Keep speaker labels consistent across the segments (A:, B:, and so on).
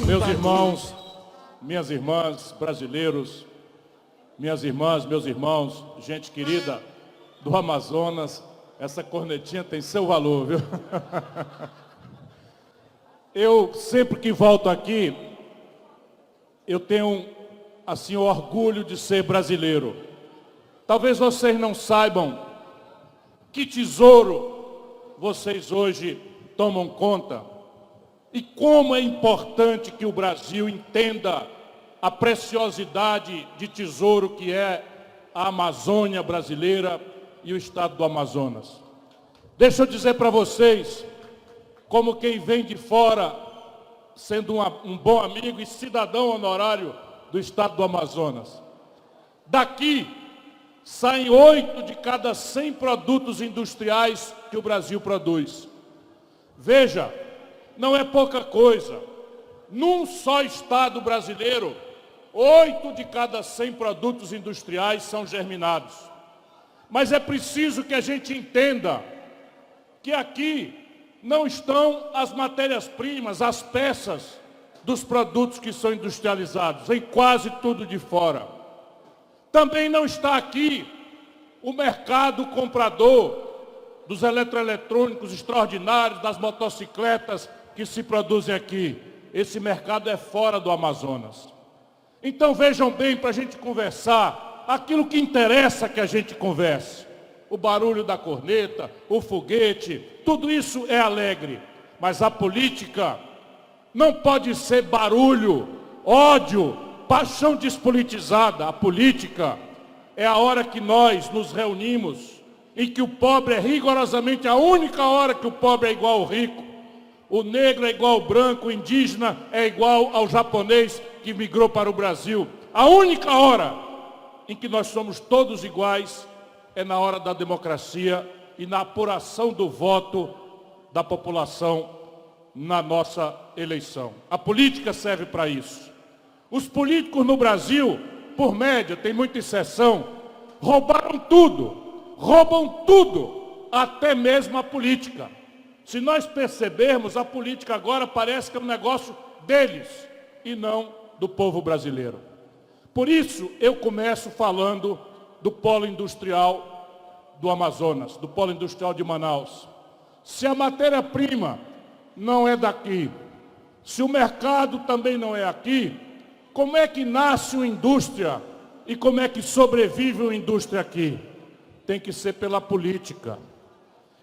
A: Meus irmãos, minhas irmãs, brasileiros, minhas irmãs, meus irmãos, gente querida do Amazonas, essa cornetinha tem seu valor, viu? Eu, sempre que volto aqui, eu tenho, assim, o orgulho de ser brasileiro. Talvez vocês não saibam que tesouro vocês hoje tomam conta e como é importante que o Brasil entenda a preciosidade de tesouro que é a Amazônia brasileira e o estado do Amazonas. Deixa eu dizer para vocês, como quem vem de fora, sendo um bom amigo e cidadão honorário do estado do Amazonas. Daqui saem 8 de cada 100 produtos industriais que o Brasil produz. Veja, não é pouca coisa. Num só estado brasileiro, 8 de cada 100 produtos industriais são germinados. Mas é preciso que a gente entenda que aqui não estão as matérias-primas, as peças dos produtos que são industrializados, em quase tudo de fora. Também não está aqui o mercado comprador dos eletroeletrônicos extraordinários, das motocicletas que se produzem aqui. Esse mercado é fora do Amazonas. Então vejam bem, para a gente conversar, aquilo que interessa que a gente converse. O barulho da corneta, o foguete, tudo isso é alegre. Mas a política não pode ser barulho, ódio, paixão despolitizada. A política é a hora que nós nos reunimos, em que o pobre é rigorosamente a única hora que o pobre é igual ao rico. O negro é igual ao branco, o indígena é igual ao japonês que migrou para o Brasil. A única hora em que nós somos todos iguais é na hora da democracia e na apuração do voto da população na nossa eleição. A política serve para isso. Os políticos no Brasil, por média, tem muita exceção, roubaram tudo, roubam tudo, até mesmo a política. Se nós percebermos, a política agora parece que é um negócio deles e não do povo brasileiro. Por isso, eu começo falando do polo industrial do Amazonas, do polo industrial de Manaus. Se a matéria-prima não é daqui, se o mercado também não é aqui, como é que nasce uma indústria e como é que sobrevive uma indústria aqui? Tem que ser pela política.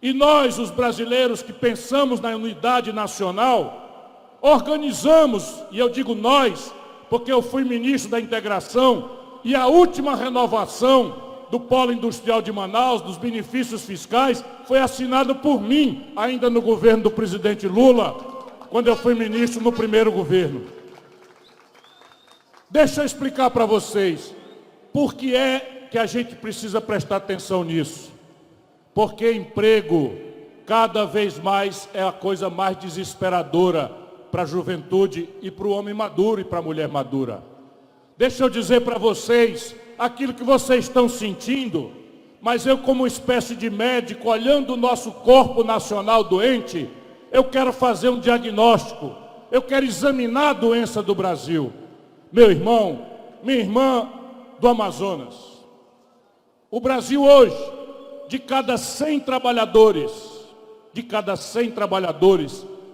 A: E nós, os brasileiros que pensamos na unidade nacional, organizamos, e eu digo nós, porque eu fui ministro da integração, e a última renovação do polo industrial de Manaus, dos benefícios fiscais, foi assinada por mim, ainda no governo do presidente Lula, quando eu fui ministro no primeiro governo. Deixa eu explicar para vocês por que é que a gente precisa prestar atenção nisso. Porque emprego, cada vez mais, é a coisa mais desesperadora para a juventude e para o homem maduro e para a mulher madura. Deixa eu dizer para vocês aquilo que vocês estão sentindo, mas eu, como espécie de médico, olhando o nosso corpo nacional doente, eu quero fazer um diagnóstico, eu quero examinar a doença do Brasil. Meu irmão, minha irmã do Amazonas, o Brasil hoje, de cada 100 trabalhadores,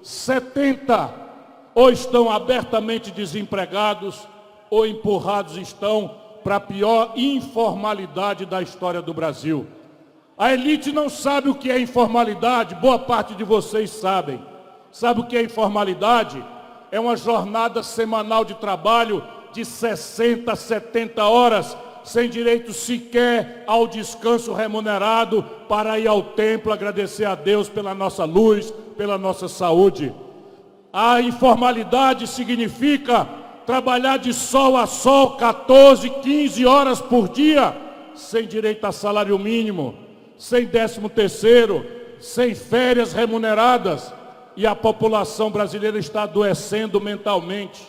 A: 70 ou estão abertamente desempregados ou empurrados estão para a pior informalidade da história do Brasil. A elite não sabe o que é informalidade, boa parte de vocês sabem. Sabe o que é informalidade? É uma jornada semanal de trabalho de 60 a 70 horas, sem direito sequer ao descanso remunerado para ir ao templo agradecer a Deus pela nossa luz, pela nossa saúde. A informalidade significa trabalhar de sol a sol 14, 15 horas por dia, sem direito a salário mínimo, sem 13º, sem férias remuneradas, e a população brasileira está adoecendo mentalmente.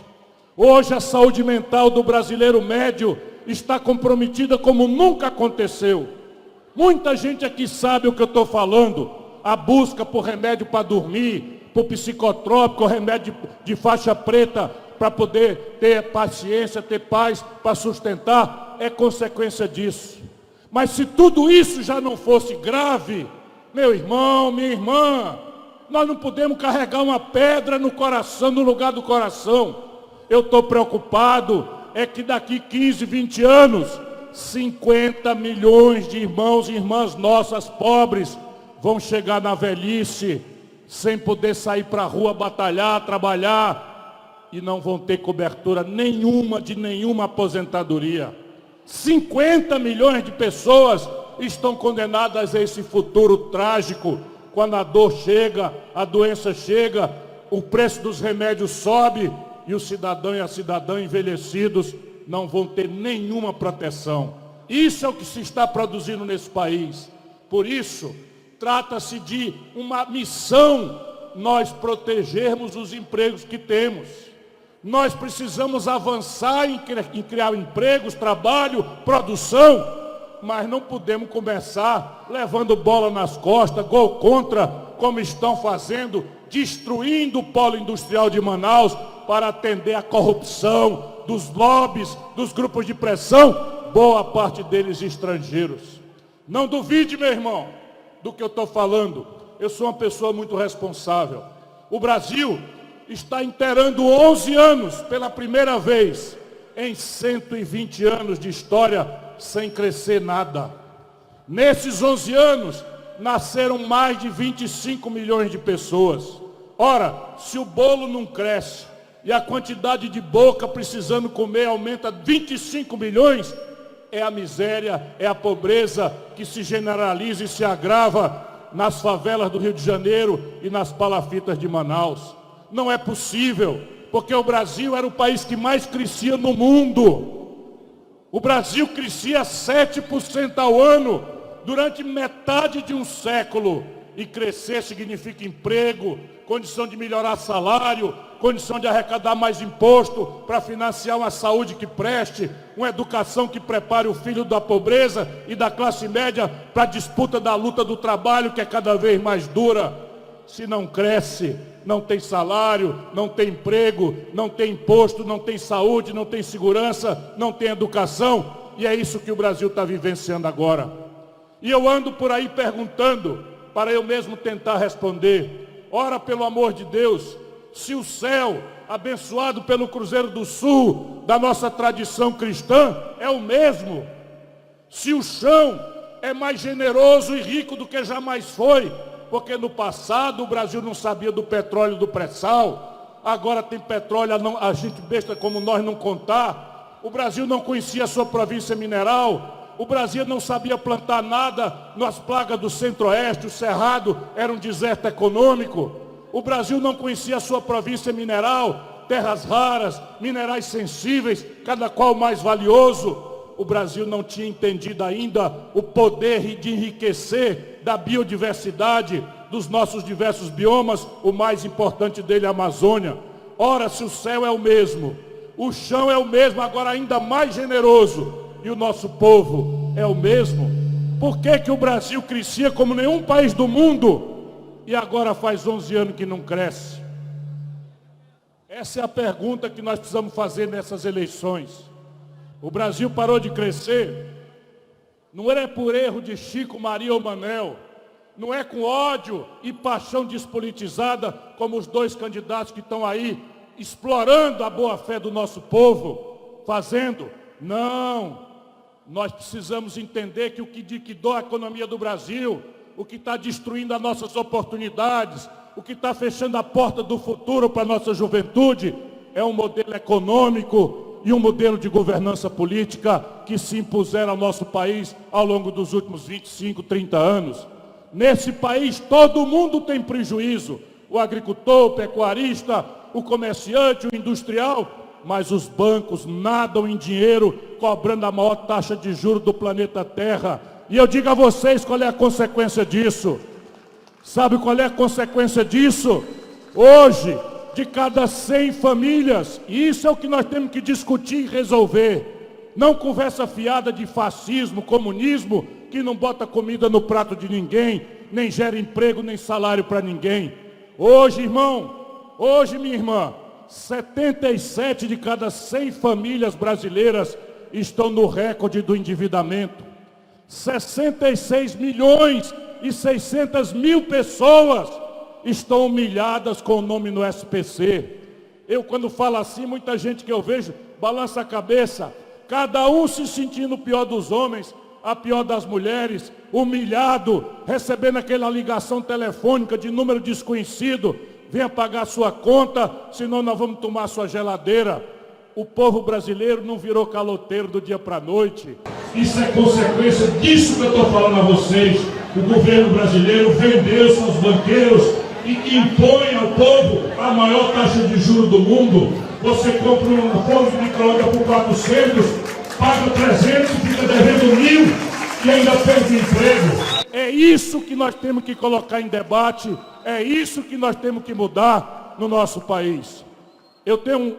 A: Hoje a saúde mental do brasileiro médio está comprometida como nunca aconteceu. Muita gente aqui sabe o que eu estou falando. A busca por remédio para dormir, por psicotrópico, remédio de faixa preta para poder ter paciência, ter paz para sustentar, é consequência disso. Mas se tudo isso já não fosse grave, meu irmão, minha irmã, nós não podemos carregar uma pedra no coração, no lugar do coração. Eu estou preocupado, é que daqui 15, 20 anos, 50 milhões de irmãos e irmãs nossas pobres vão chegar na velhice, sem poder sair para a rua, batalhar, trabalhar, e não vão ter cobertura nenhuma de nenhuma aposentadoria. 50 milhões de pessoas estão condenadas a esse futuro trágico, quando a dor chega, a doença chega, o preço dos remédios sobe, e o cidadão e a cidadã envelhecidos não vão ter nenhuma proteção. Isso é o que se está produzindo nesse país. Por isso, trata-se de uma missão, nós protegermos os empregos que temos. Nós precisamos avançar em criar empregos, trabalho, produção, mas não podemos começar levando bola nas costas, gol contra, como estão fazendo, destruindo o polo industrial de Manaus para atender a corrupção dos lobbies, dos grupos de pressão, boa parte deles estrangeiros. Não duvide, meu irmão, do que eu estou falando. Eu sou uma pessoa muito responsável. O Brasil está inteirando 11 anos pela primeira vez em 120 anos de história sem crescer nada. Nesses 11 anos nasceram mais de 25 milhões de pessoas. Ora, se o bolo não cresce e a quantidade de boca precisando comer aumenta 25 milhões, é a miséria, é a pobreza que se generaliza e se agrava nas favelas do Rio de Janeiro e nas palafitas de Manaus. Não é possível, porque o Brasil era o país que mais crescia no mundo. O Brasil crescia 7% ao ano durante metade de um século. E crescer significa emprego, condição de melhorar salário, condição de arrecadar mais imposto para financiar uma saúde que preste, uma educação que prepare o filho da pobreza e da classe média para a disputa da luta do trabalho, que é cada vez mais dura. Se não cresce, não tem salário, não tem emprego, não tem imposto, não tem saúde, não tem segurança, não tem educação, e é isso que o Brasil está vivenciando agora. E eu ando por aí perguntando, para eu mesmo tentar responder, ora, pelo amor de Deus, se o céu, abençoado pelo Cruzeiro do Sul, da nossa tradição cristã, é o mesmo, se o chão é mais generoso e rico do que jamais foi, porque no passado o Brasil não sabia do petróleo do pré-sal, agora tem petróleo, a gente besta como nós não contar, o Brasil não conhecia a sua província mineral, o Brasil não sabia plantar nada nas plagas do centro-oeste, o cerrado era um deserto econômico, o Brasil não conhecia a sua província mineral, terras raras, minerais sensíveis, cada qual mais valioso. O Brasil não tinha entendido ainda o poder de enriquecer da biodiversidade dos nossos diversos biomas, o mais importante dele é a Amazônia. Ora, se o céu é o mesmo, o chão é o mesmo, agora ainda mais generoso, e o nosso povo é o mesmo, por que que o Brasil crescia como nenhum país do mundo e agora faz 11 anos que não cresce? Essa é a pergunta que nós precisamos fazer nessas eleições. O Brasil parou de crescer, não é por erro de Chico, Maria ou Manel, não é com ódio e paixão despolitizada, como os dois candidatos que estão aí, explorando a boa-fé do nosso povo, fazendo. Não, nós precisamos entender que o que liquidou a economia do Brasil, o que está destruindo as nossas oportunidades, o que está fechando a porta do futuro para a nossa juventude, é um modelo econômico e um modelo de governança política que se impuseram ao nosso país ao longo dos últimos 25, 30 anos. Nesse país todo mundo tem prejuízo, o agricultor, o pecuarista, o comerciante, o industrial, mas os bancos nadam em dinheiro, cobrando a maior taxa de juros do planeta Terra. E eu digo a vocês qual é a consequência disso. Sabe qual é a consequência disso? Hoje, de cada 100 famílias, e isso é o que nós temos que discutir e resolver. Não conversa fiada de fascismo, comunismo, que não bota comida no prato de ninguém, nem gera emprego, nem salário para ninguém. Hoje, irmão, hoje, minha irmã, 77 de cada 100 famílias brasileiras estão no recorde do endividamento. 66 milhões e 600 mil pessoas estão humilhadas com o nome no SPC. Eu, quando falo assim, muita gente que eu vejo balança a cabeça, cada um se sentindo o pior dos homens, a pior das mulheres, humilhado, recebendo aquela ligação telefônica de número desconhecido, venha pagar sua conta, senão nós vamos tomar sua geladeira. O povo brasileiro não virou caloteiro do dia para a noite. Isso é consequência disso que eu estou falando a vocês. O governo brasileiro vendeu seus banqueiros e impõe ao povo a maior taxa de juros do mundo. Você compra um forno de micro-ondas por 400, paga 300, fica devendo 1.000 e ainda perde o emprego. É isso que nós temos que colocar em debate, é isso que nós temos que mudar no nosso país. Eu tenho,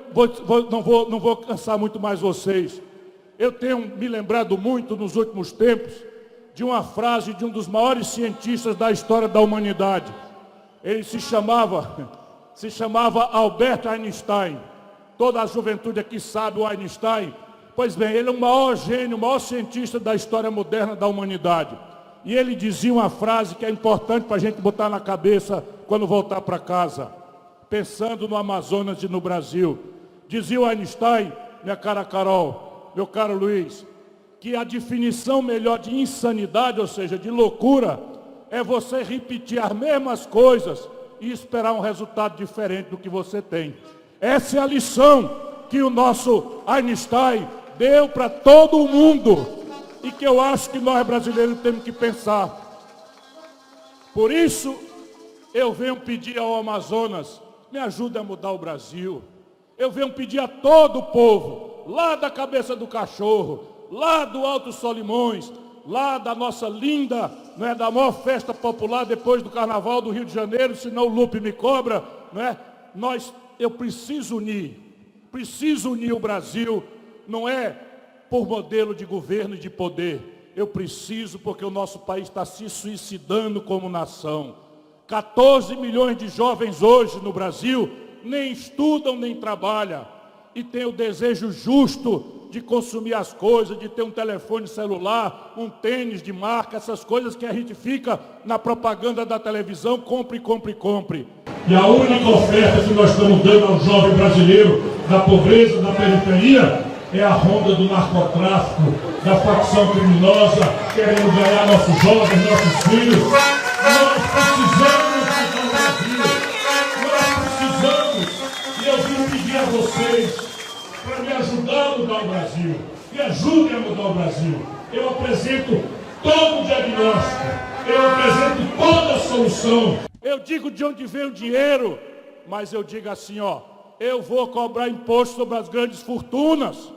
A: não vou cansar muito mais vocês. Eu tenho me lembrado muito nos últimos tempos de uma frase de um dos maiores cientistas da história da humanidade. Ele se chamava Albert Einstein. Toda a juventude aqui sabe o Einstein. Pois bem, ele é o maior gênio, o maior cientista da história moderna da humanidade. E ele dizia uma frase que é importante para a gente botar na cabeça quando voltar para casa, pensando no Amazonas e no Brasil. Dizia o Einstein, minha cara Carol, meu caro Luiz, que a definição melhor de insanidade, ou seja, de loucura, é você repetir as mesmas coisas e esperar um resultado diferente do que você tem. Essa é a lição que o nosso Einstein deu para todo o mundo e que eu acho que nós brasileiros temos que pensar. Por isso, eu venho pedir ao Amazonas, me ajude a mudar o Brasil. Eu venho pedir a todo o povo, lá da Cabeça do Cachorro, lá do Alto Solimões, lá da nossa linda, da maior festa popular depois do Carnaval do Rio de Janeiro, senão o Lupe me cobra, eu preciso unir o Brasil, não é por modelo de governo e de poder, eu preciso porque o nosso país está se suicidando como nação. 14 milhões de jovens hoje no Brasil nem estudam nem trabalham e têm o desejo justo de consumir as coisas, de ter um telefone celular, um tênis de marca, essas coisas que a gente fica na propaganda da televisão, compre, compre, compre. E a única oferta que nós estamos dando ao jovem brasileiro da pobreza, da periferia, é a ronda do narcotráfico, da facção criminosa, querendo ganhar nossos jovens, nossos filhos. Nós precisamos mudar o Brasil. Nós precisamos. E eu vim pedir a vocês para me ajudar a mudar o Brasil. Me ajudem a mudar o Brasil. Eu apresento todo o diagnóstico. Eu apresento toda a solução. Eu digo de onde vem o dinheiro, mas eu digo assim, eu vou cobrar imposto sobre as grandes fortunas.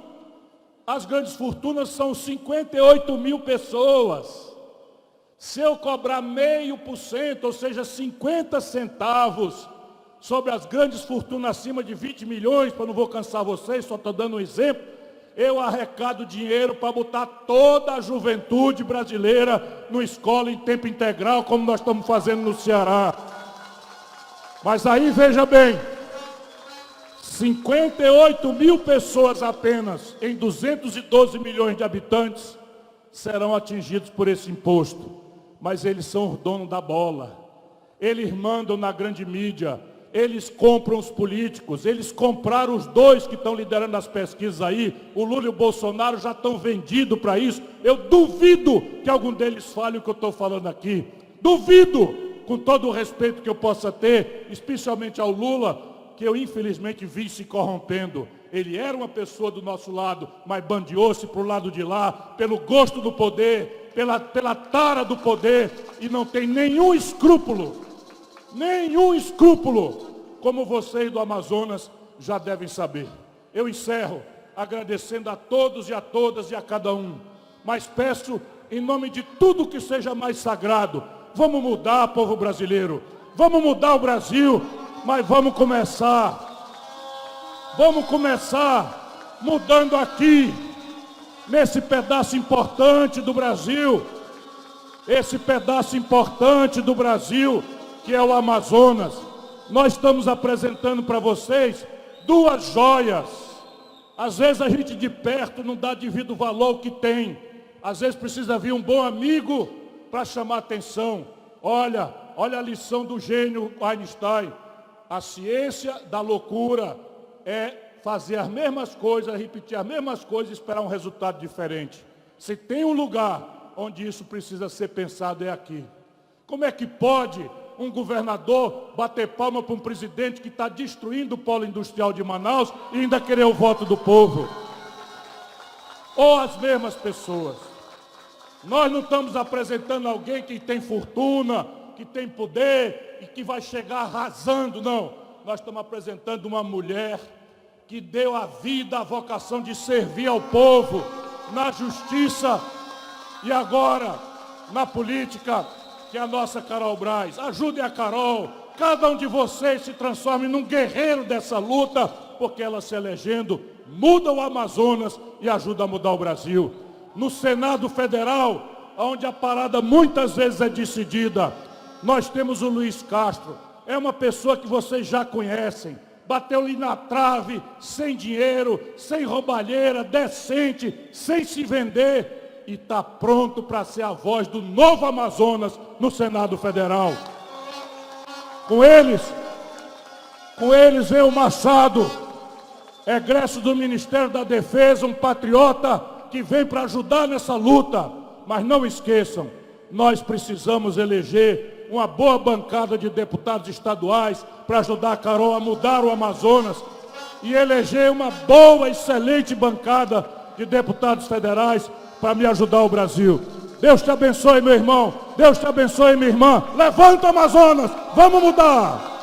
A: As grandes fortunas são 58 mil pessoas. Se eu cobrar 0,5%, ou seja, 50 centavos, sobre as grandes fortunas acima de 20 milhões, para não vou cansar vocês, só estou dando um exemplo, eu arrecado dinheiro para botar toda a juventude brasileira no escola em tempo integral, como nós estamos fazendo no Ceará. Mas aí, veja bem, 58 mil pessoas apenas, em 212 milhões de habitantes, serão atingidos por esse imposto. Mas eles são os donos da bola. Eles mandam na grande mídia. Eles compram os políticos, eles compraram os dois que estão liderando as pesquisas aí, o Lula e o Bolsonaro já estão vendidos para isso. Eu duvido que algum deles fale o que eu estou falando aqui. Duvido, com todo o respeito que eu possa ter, especialmente ao Lula, que eu infelizmente vi se corrompendo. Ele era uma pessoa do nosso lado, mas bandeou-se para o lado de lá, pelo gosto do poder, pela tara do poder, e não tem nenhum escrúpulo, como vocês do Amazonas já devem saber. Eu encerro agradecendo a todos e a todas e a cada um, mas peço em nome de tudo que seja mais sagrado, vamos mudar, povo brasileiro, vamos mudar o Brasil, mas vamos começar mudando aqui, nesse pedaço importante do Brasil, esse pedaço importante do Brasil, que é o Amazonas. Nós estamos apresentando para vocês duas joias. Às vezes a gente de perto não dá devido valor ao que tem. Às vezes precisa vir um bom amigo para chamar atenção. Olha a lição do gênio Einstein. A ciência da loucura é fazer as mesmas coisas, repetir as mesmas coisas e esperar um resultado diferente. Se tem um lugar onde isso precisa ser pensado, é aqui. Como é que pode um governador bater palma para um presidente que está destruindo o polo industrial de Manaus e ainda querer o voto do povo? Ou as mesmas pessoas. Nós não estamos apresentando alguém que tem fortuna, que tem poder e que vai chegar arrasando, não. Nós estamos apresentando uma mulher que deu a vida, a vocação de servir ao povo, na justiça e agora na política, que é a nossa Carol Braz. Ajudem a Carol, cada um de vocês se transforme num guerreiro dessa luta, porque ela se elegendo muda o Amazonas e ajuda a mudar o Brasil. No Senado Federal, onde a parada muitas vezes é decidida, nós temos o Luiz Castro, é uma pessoa que vocês já conhecem, bateu ali na trave, sem dinheiro, sem roubalheira, decente, sem se vender, e está pronto para ser a voz do novo Amazonas no Senado Federal. Com eles vem o Machado, egresso do Ministério da Defesa, um patriota que vem para ajudar nessa luta. Mas não esqueçam, nós precisamos eleger uma boa bancada de deputados estaduais para ajudar a Carol a mudar o Amazonas e eleger uma boa, excelente bancada de deputados federais para me ajudar o Brasil. Deus te abençoe, meu irmão. Deus te abençoe, minha irmã. Levanta, Amazonas. Vamos mudar.